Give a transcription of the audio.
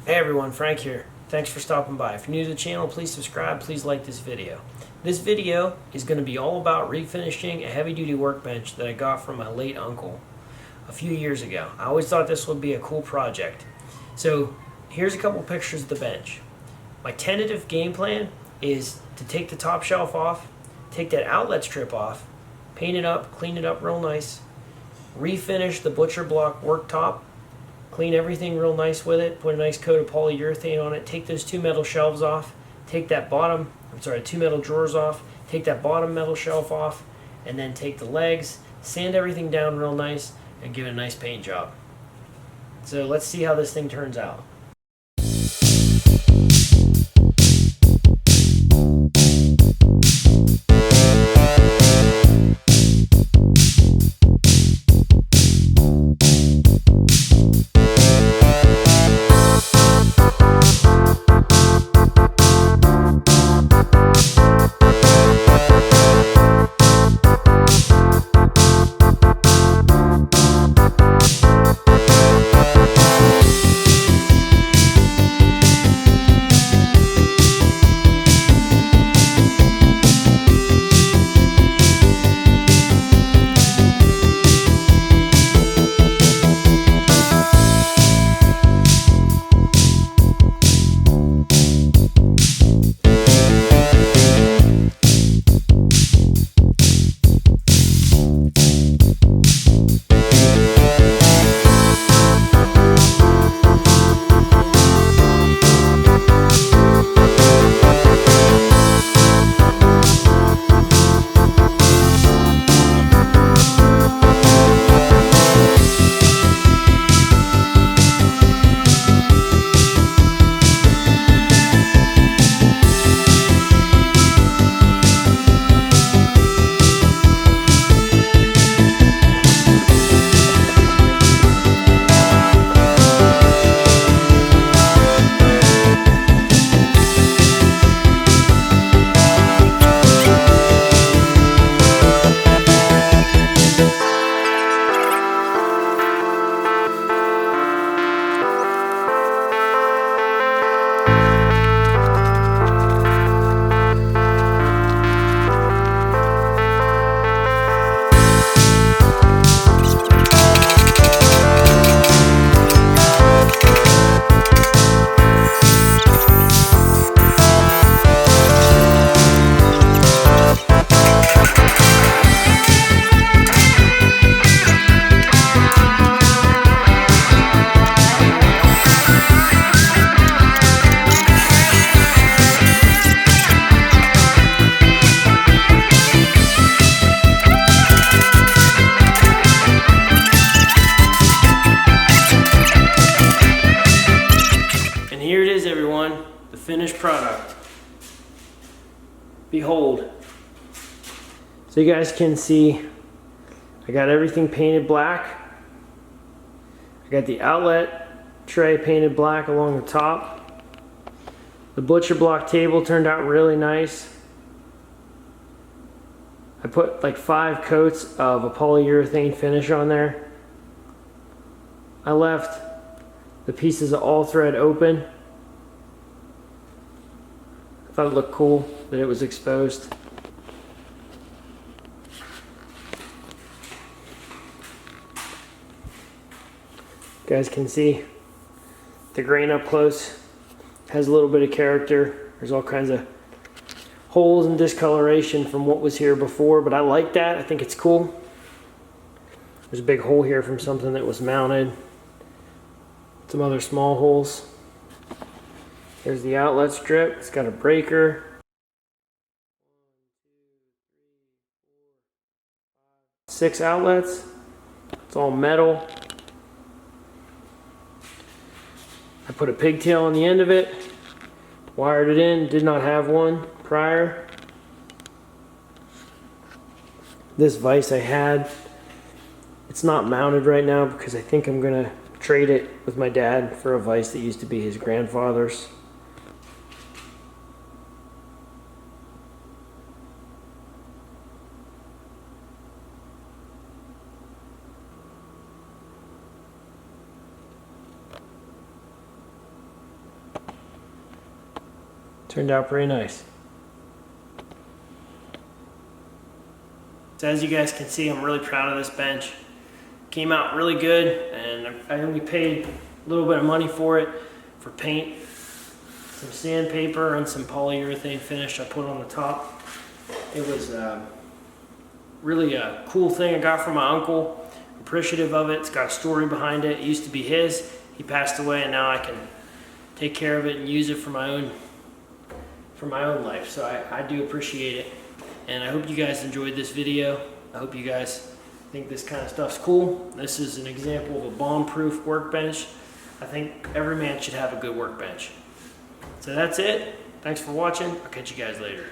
Hey everyone, Frank here. Thanks for stopping by. If you're new to the channel, please subscribe, please like this video. This video is going to be all about refinishing a heavy-duty workbench that I got from my late uncle a few years ago. I always thought this would be a cool project. So here's a couple pictures of the bench. My tentative game plan is to take the top shelf off, take that outlet strip off, paint it up, clean it up real nice, refinish the butcher block worktop, clean everything real nice with it, put a nice coat of polyurethane on it, take those two metal shelves off, take that two metal drawers off, take that bottom metal shelf off, and then take the legs, sand everything down real nice, and give it a nice paint job. So let's see how this thing turns out. Here it is, everyone, the finished product. Behold. So you guys can see I got everything painted black. I got the outlet tray painted black along the top. The butcher block table turned out really nice. I put like 5 coats of a polyurethane finish on there. I left the pieces of all thread open. I thought it looked cool that it was exposed. You guys can see the grain up close has a little bit of character. There's all kinds of holes and discoloration from what was here before, but I like that. I think it's cool. There's a big hole here from something that was mounted. Some other small holes. There's the outlet strip. It's got a breaker. 6 outlets. It's all metal. I put a pigtail on the end of it. Wired it in. Did not have one prior. This vise I had. It's not mounted right now because I think I'm going to trade it with my dad for a vise that used to be his grandfather's. Turned out pretty nice. So as you guys can see, I'm really proud of this bench. Came out really good, and I only paid a little bit of money for it, for paint, some sandpaper, and some polyurethane finish I put on the top. It was really a cool thing I got from my uncle. I'm appreciative of it. It's got a story behind it. It used to be his. He passed away, and now I can take care of it and use it for my own life. So I do appreciate it. And I hope you guys enjoyed this video. I hope you guys think this kind of stuff's cool. This is an example of a bomb-proof workbench. I think every man should have a good workbench. So that's it. Thanks for watching. I'll catch you guys later.